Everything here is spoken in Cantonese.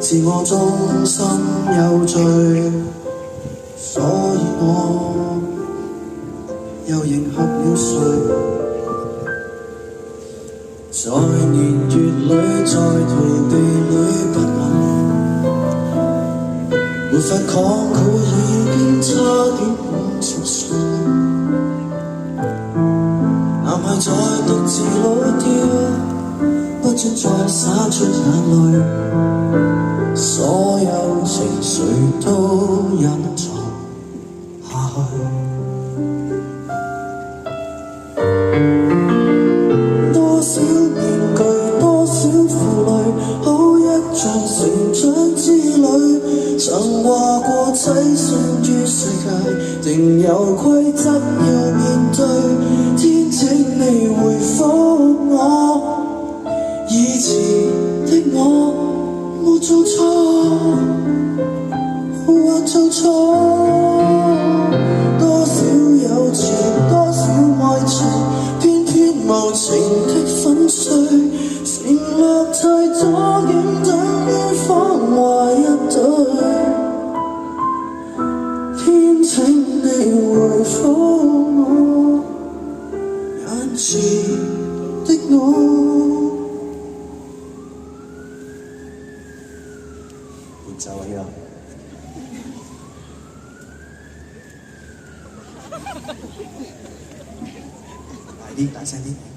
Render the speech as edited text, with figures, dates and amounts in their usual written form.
自我中心有罪，所以我又迎合了誰？在年月裏，在逃避裏不問，沒法抗拒已經差點50歲。男孩在獨自老掉，不准再灑出眼淚，所有情緒都隱藏下去。多少面具，多少負累，好一場成長之旅。曾話過棲身於世界，定有規則要面對。天請你回覆我，以前的我沒做錯，或做錯。多少友情，多少愛情，偏偏無情的粉碎。承諾太多，竟等於謊話一堆。天請你回覆我，眼前的我。伴奏啊，大啲，大聲啲。